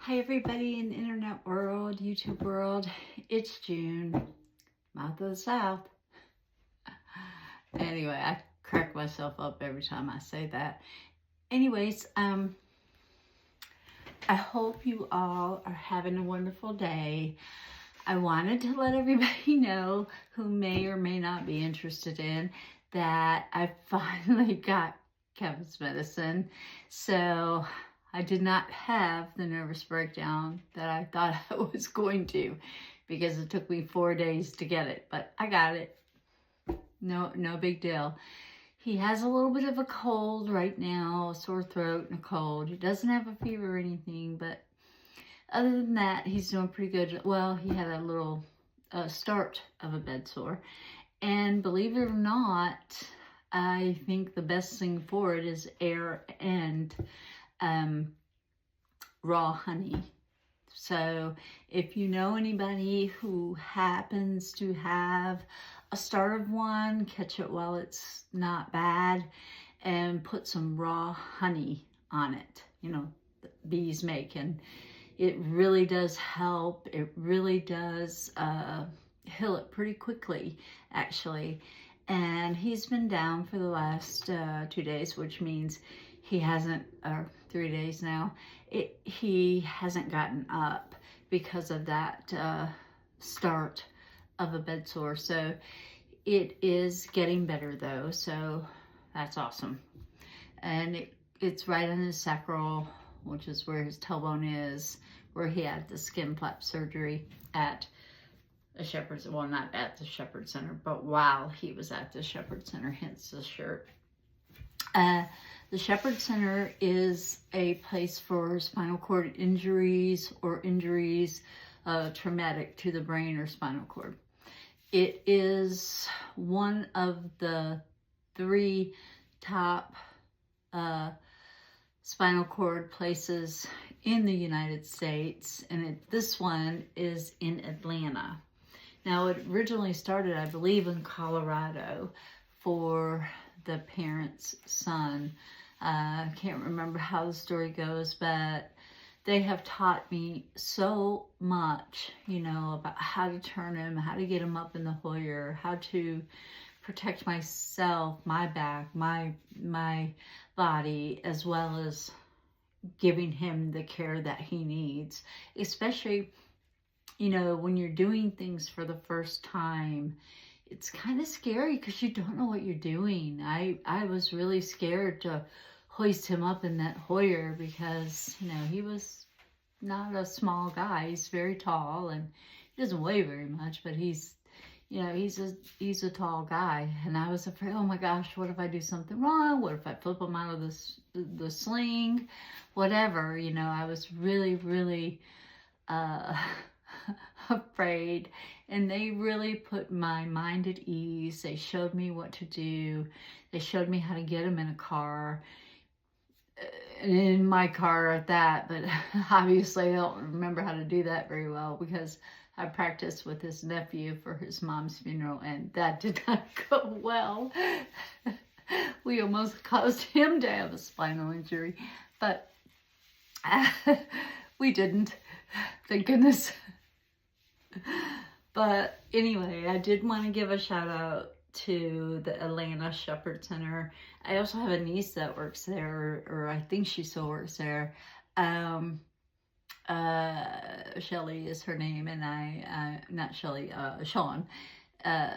Hi everybody in the internet world, YouTube world. It's June, mouth of the South. Anyway, I crack myself up every time I say that. Anyways, I hope you all are having a wonderful day. I wanted to let everybody know who may or may not be interested in that I finally got Kevin's medicine. So I did not have the nervous breakdown that I thought I was going to because it took me 4 days to get it, but I got it. No big deal. He has a little bit of a cold right now, a sore throat and a cold. He doesn't have a fever or anything, but other than that, he's doing pretty good. Well, he had a little start of a bed sore. And believe it or not, I think the best thing for it is air and raw honey. So if you know anybody who happens to have a start of one, catch it while it's not bad and put some raw honey on it. You know, bees make, and it really does help. It really does heal it pretty quickly, actually. And he's been down for the last 2 days, which means he hasn't, or 3 days now, he hasn't gotten up because of that start of a bed sore. So it is getting better though, so that's awesome. And it's right on his sacral, which is where his tailbone is, where he had the skin flap surgery at a Shepherd, well, not at the Shepherd Center, but while he was at the Shepherd Center, hence the shirt. The Shepherd Center is a place for spinal cord injuries or injuries traumatic to the brain or spinal cord. It is one of the 3 top spinal cord places in the United States, and this one is in Atlanta. Now, it originally started, I believe, in Colorado for the parent's son. I can't remember how the story goes, but they have taught me so much, you know, about how to turn him, how to get him up in the Hoyer, how to protect myself, my back, my body, as well as giving him the care that he needs, especially, you know, when you're doing things for the first time. It's kind of scary because you don't know what you're doing. I was really scared to hoist him up in that Hoyer because, you know, he was not a small guy. He's very tall and he doesn't weigh very much, but he's, you know, he's a tall guy. And I was afraid, oh my gosh, what if I do something wrong? What if I flip him out of the sling? Whatever, you know, I was really afraid, and they really put my mind at ease. They showed me what to do. They showed me how to get him in a car, in my car at that, but obviously I don't remember how to do that very well because I practiced with his nephew for his mom's funeral, and that did not go well. We almost caused him to have a spinal injury, but we didn't, thank goodness. But anyway, I did want to give a shout out to the Atlanta Shepherd Center. I also have a niece that works there, or I think she still works there. Shelly is her name, and not Shelly, Sean.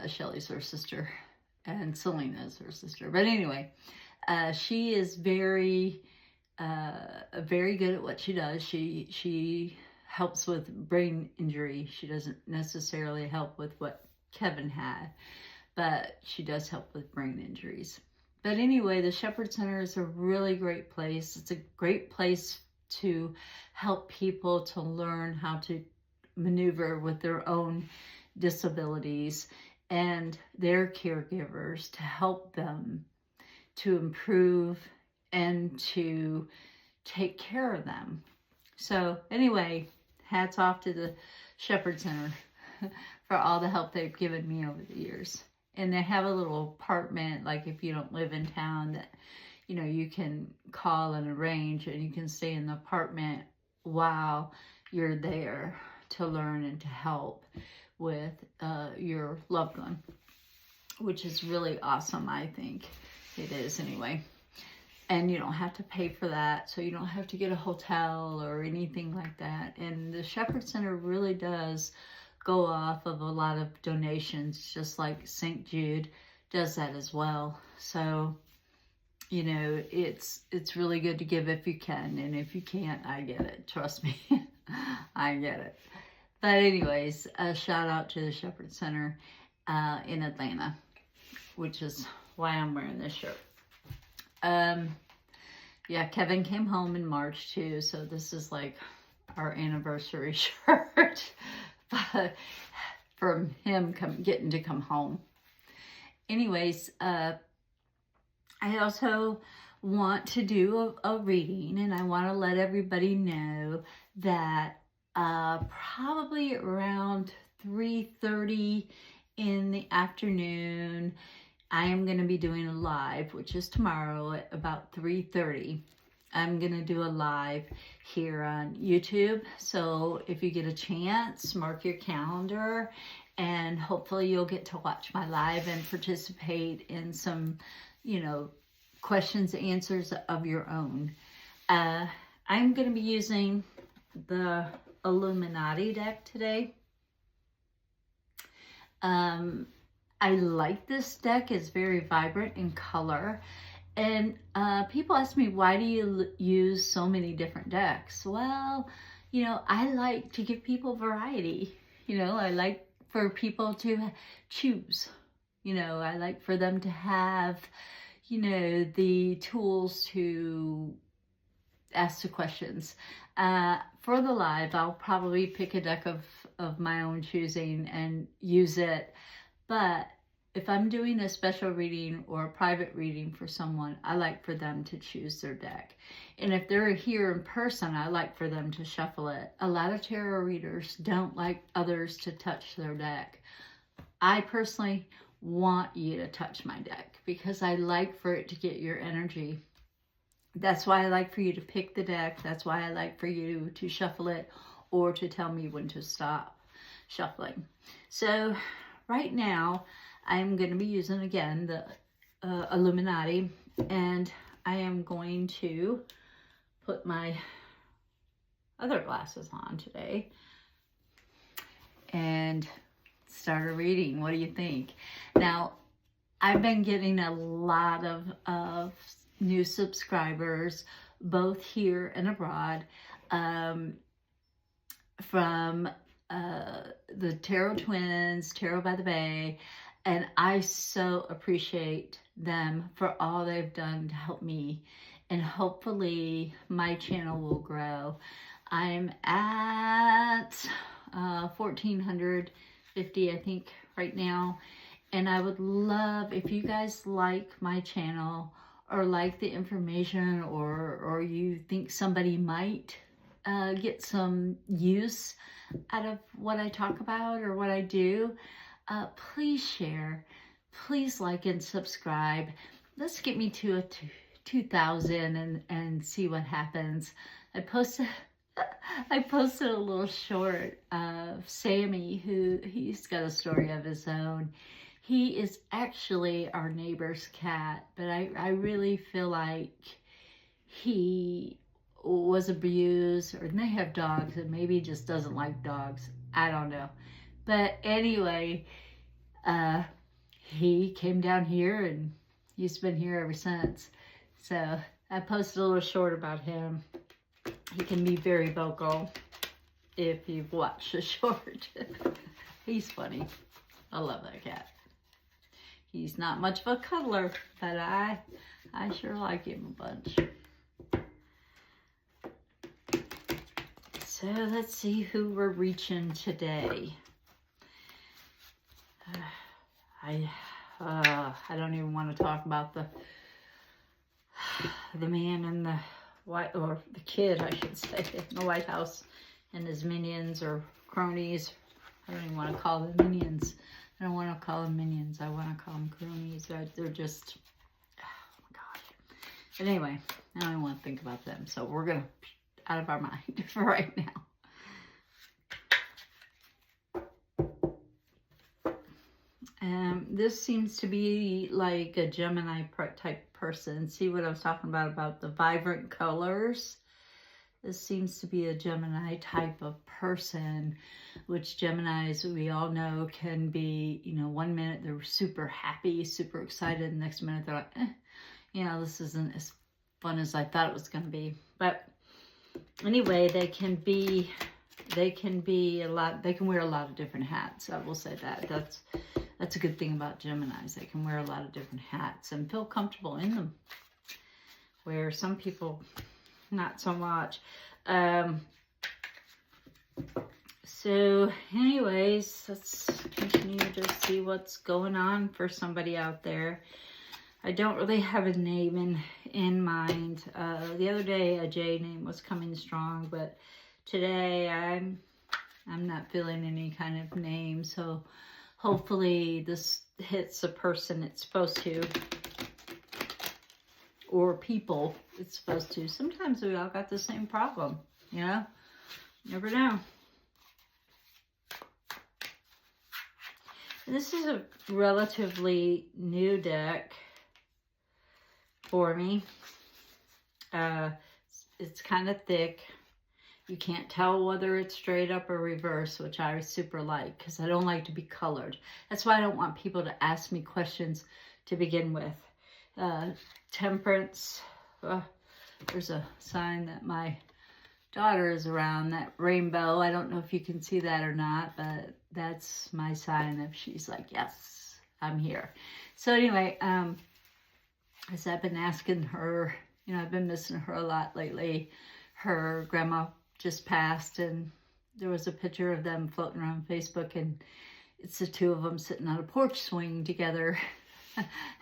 Shelly's her sister, and Selena is her sister. But anyway, she is very good at what she does. She helps with brain injury. She doesn't necessarily help with what Kevin had, but she does help with brain injuries. But anyway, the Shepherd Center is a really great place. It's a great place to help people to learn how to maneuver with their own disabilities and their caregivers to help them to improve and to take care of them. So anyway, hats off to the Shepherd Center for all the help they've given me over the years. And they have a little apartment, like if you don't live in town, that, you know, you can call and arrange, and you can stay in the apartment while you're there to learn and to help with your loved one, which is really awesome. I think it is anyway. And you don't have to pay for that, so you don't have to get a hotel or anything like that. And the Shepherd Center really does go off of a lot of donations, just like St. Jude does that as well. So, you know, it's really good to give if you can, and if you can't, I get it. Trust me, I get it. But anyways, a shout out to the Shepherd Center in Atlanta, which is why I'm wearing this shirt. Yeah, Kevin came home in March too, so this is like our anniversary shirt but from him getting to come home. Anyways, I also want to do a reading, and I want to let everybody know that probably around 3:30 in the afternoon, I am going to be doing a live, which is tomorrow at about 3:30. I'm going to do a live here on YouTube. So if you get a chance, mark your calendar, and hopefully you'll get to watch my live and participate in some, you know, questions and answers of your own. I'm going to be using the Illuminati deck today. I like this deck. It's very vibrant in color. And people ask me, why do you use so many different decks? Well, you know, I like to give people variety. You know, I like for people to choose. You know, I like for them to have, you know, the tools to ask the questions. For the live, I'll probably pick a deck of my own choosing and use it. But if I'm doing a special reading or a private reading for someone, I like for them to choose their deck. And if they're here in person, I like for them to shuffle it. A lot of tarot readers don't like others to touch their deck. I personally want you to touch my deck because I like for it to get your energy. That's why I like for you to pick the deck. That's why I like for you to shuffle it or to tell me when to stop shuffling. So right now, I'm going to be using, again, the Illuminati, and I am going to put my other glasses on today and start a reading. What do you think? Now, I've been getting a lot of new subscribers, both here and abroad, from the Tarot Twins, Tarot by the Bay, and I so appreciate them for all they've done to help me, and hopefully my channel will grow. I'm at 1,450, I think, right now, and I would love if you guys like my channel or like the information, or you think somebody might get some use out of what I talk about or what I do, please share, please like and subscribe. Let's get me to a 2,000 and see what happens. I posted a little short of Sammy, he's got a story of his own. He is actually our neighbor's cat, but I really feel like he was abused, or they have dogs and maybe he just doesn't like dogs. I don't know. But anyway, he came down here and he's been here ever since. So I posted a little short about him. He can be very vocal if you've watched the short. He's funny. I love that cat. He's not much of a cuddler, but I sure like him a bunch. So let's see who we're reaching today. I don't even want to talk about the man in the white, or the kid, I should say, in the White House and his minions or cronies. I don't even want to call them minions. I don't want to call them minions. I want to call them cronies. They're just, oh my gosh. But anyway, I don't even want to think about them. So we're going to out of our mind for right now. This seems to be like a Gemini type person. See what I was talking about the vibrant colors? This seems to be a Gemini type of person, which Geminis, we all know, can be, you know, one minute they're super happy, super excited, the next minute they're like, you know, this isn't as fun as I thought it was going to be. But anyway, they can be a lot, they can wear a lot of different hats. I will say that. That's a good thing about Geminis. They can wear a lot of different hats and feel comfortable in them. Where some people, not so much. So anyways, let's continue to see what's going on for somebody out there. I don't really have a name in mind. The other day a J name was coming strong, but today I'm not feeling any kind of name. So hopefully this hits the person it's supposed to, or people it's supposed to. Sometimes we all got the same problem, you know? Never know. This is a relatively new deck for me. It's kind of thick. You can't tell whether it's straight up or reverse, which I super like because I don't like to be colored. That's why I don't want people to ask me questions to begin with. Temperance. There's a sign that my daughter is around, that rainbow. I don't know if you can see that or not, but that's my sign if she's like, yes, I'm here. So anyway, as I've been asking her, you know, I've been missing her a lot lately. Her grandma just passed, and there was a picture of them floating around Facebook, and it's the two of them sitting on a porch swing together.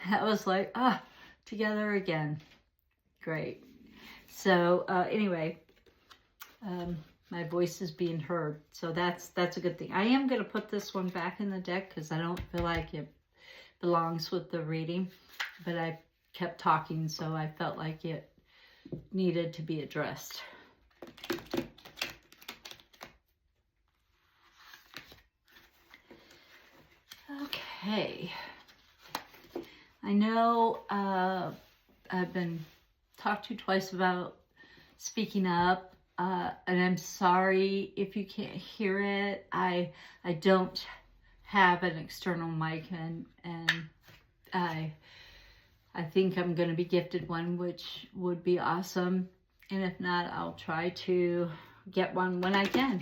I was like, together again. Great. So anyway, my voice is being heard, so that's a good thing. I am going to put this one back in the deck because I don't feel like it belongs with the reading, but I kept talking, so I felt like it needed to be addressed. Okay. I know I've been talked to twice about speaking up, and I'm sorry if you can't hear it. I don't have an external mic, and I think I'm going to be gifted one, which would be awesome. And if not, I'll try to get one when I can.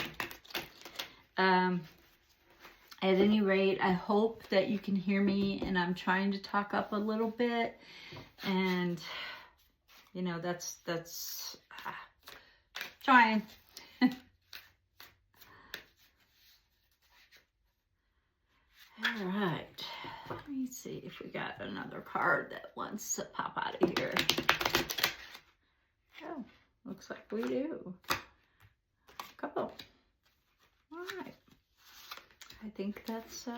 At any rate, I hope that you can hear me, and I'm trying to talk up a little bit. And, you know, that's trying. All right. Let me see if we got another card that wants to pop out of here. Oh, looks like we do. A couple. All right. I think that's it.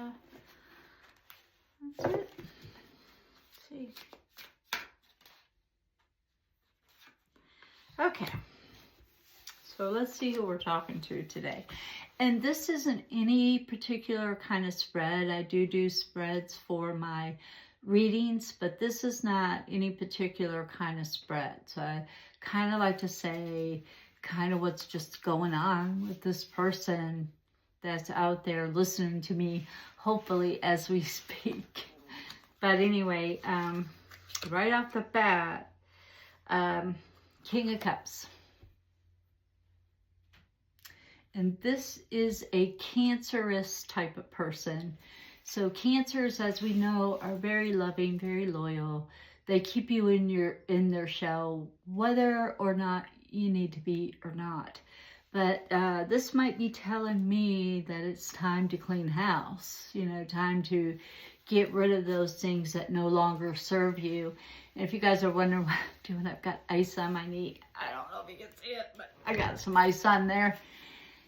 Let's see. Okay. So let's see who we're talking to today. And this isn't any particular kind of spread. I do spreads for my readings, but this is not any particular kind of spread. So I kind of like to say kind of what's just going on with this person that's out there listening to me, hopefully, as we speak. But anyway, right off the bat, King of Cups. And this is a Cancerous type of person. So Cancers, as we know, are very loving, very loyal. They keep you in their shell, whether or not you need to be or not. But this might be telling me that it's time to clean house. You know, time to get rid of those things that no longer serve you. And if you guys are wondering what I'm doing, I've got ice on my knee. I don't know if you can see it, but I got some ice on there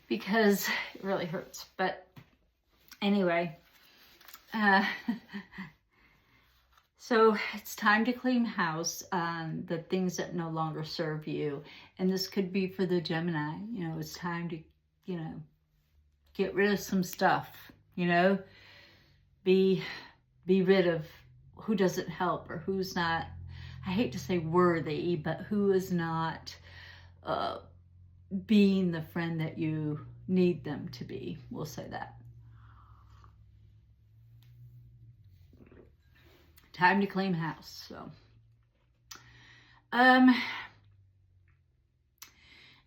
because it really hurts. But anyway, So it's time to clean house, the things that no longer serve you. And this could be for the Gemini. You know, it's time to, you know, get rid of some stuff, you know, be rid of who doesn't help or who's not, I hate to say worthy, but who is not being the friend that you need them to be. We'll say that. Time to claim house. So, and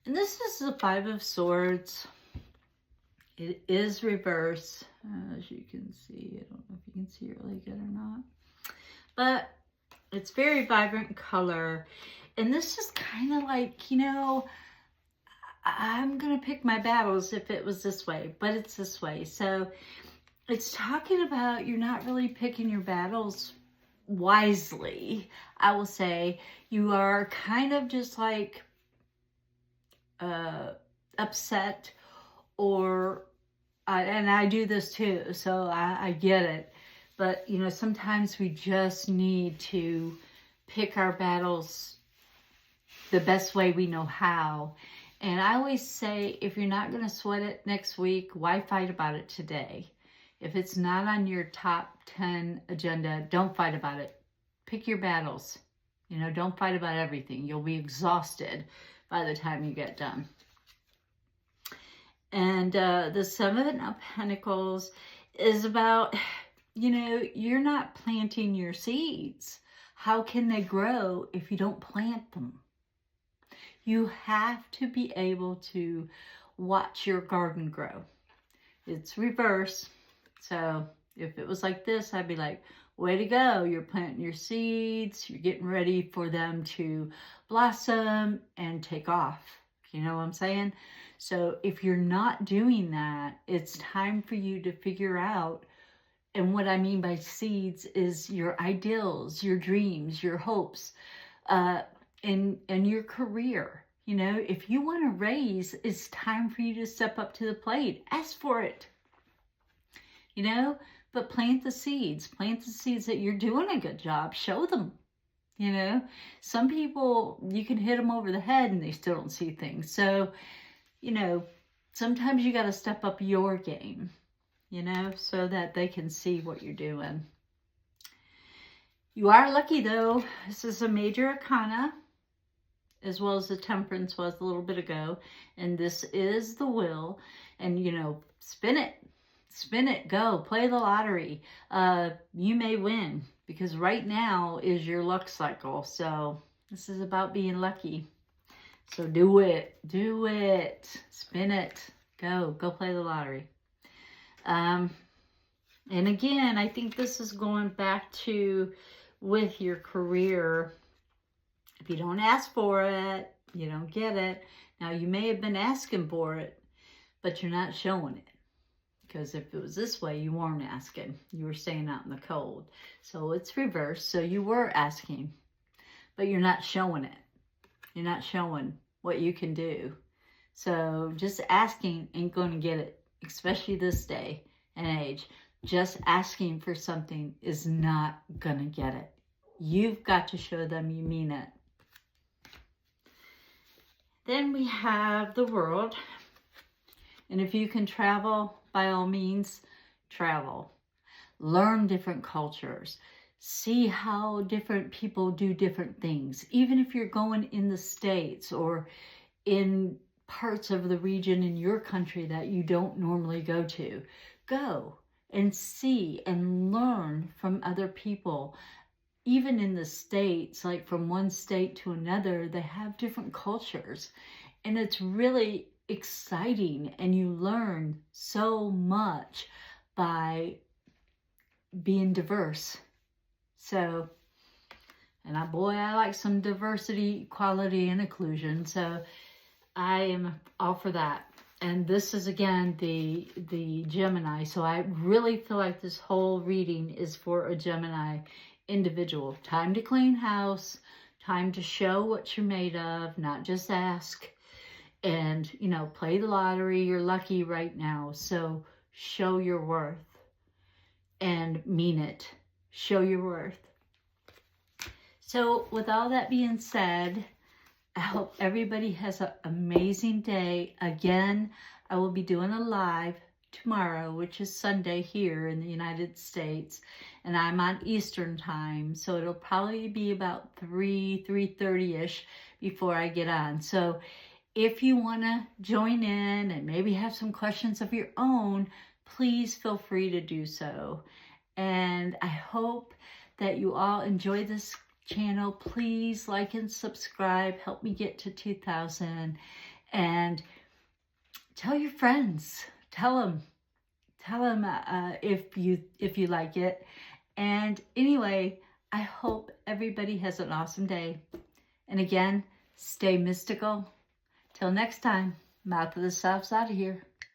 this is the Five of Swords. It is reverse, as you can see. I don't know if you can see it really good or not, but it's very vibrant color. And this is kind of like, you know, I'm going to pick my battles if it was this way, but it's this way. So it's talking about you're not really picking your battles wisely. I will say you are kind of just like upset, or and I do this too, so I get it. But you know, sometimes we just need to pick our battles the best way we know how. And I always say, if you're not going to sweat it next week, why fight about it today? If it's not on your top 10 agenda, don't fight about it. Pick your battles. You know, don't fight about everything. You'll be exhausted by the time you get done. And the Seven of Pentacles is about, you know, you're not planting your seeds. How can they grow if you don't plant them? You have to be able to watch your garden grow. It's reverse. So if it was like this, I'd be like, way to go. You're planting your seeds. You're getting ready for them to blossom and take off. You know what I'm saying? So if you're not doing that, it's time for you to figure out, and what I mean by seeds is your ideals, your dreams, your hopes, in your career. You know, if you want to raise, it's time for you to step up to the plate. Ask for it. You know, but plant the seeds. Plant the seeds that you're doing a good job. Show them. You know, some people, you can hit them over the head and they still don't see things. So, you know, sometimes you got to step up your game, you know, so that they can see what you're doing. You are lucky though. This is a major arcana, as well as the Temperance was a little bit ago. And this is the Wheel. And, you know, spin it. Spin it. Go. Play the lottery. You may win, because right now is your luck cycle. So this is about being lucky. So do it. Do it. Spin it. Go. Go play the lottery. And again, I think this is going back to with your career. If you don't ask for it, you don't get it. Now, you may have been asking for it, but you're not showing it. Because if it was this way, you weren't asking. You were staying out in the cold. So it's reversed. So you were asking, but you're not showing it. You're not showing what you can do. So just asking ain't going to get it, especially this day and age. Just asking for something is not going to get it. You've got to show them you mean it. Then we have the World. And if you can travel, by all means, travel. Learn different cultures. See how different people do different things. Even if you're going in the States or in parts of the region in your country that you don't normally go to, go and see and learn from other people. Even in the States, like from one state to another, they have different cultures. And it's really exciting, and you learn so much by being diverse. So, and I like some diversity, equality, and inclusion. So I am all for that. And this is, again, the Gemini. So I really feel like this whole reading is for a Gemini individual. Time to clean house. Time to show what you're made of, not just ask. And, you know, play the lottery. You're lucky right now. So show your worth and mean it. Show your worth. So with all that being said, I hope everybody has an amazing day. Again, I will be doing a live tomorrow, which is Sunday here in the United States, and I'm on Eastern time, so it'll probably be about 3:30ish before I get on. So if you want to join in and maybe have some questions of your own, please feel free to do so. And I hope that you all enjoy this channel. Please like and subscribe. Help me get to 2,000. And tell your friends. Tell them if you like it. And anyway, I hope everybody has an awesome day. And again, stay mystical. Till next time, Mouth of the South's out of here.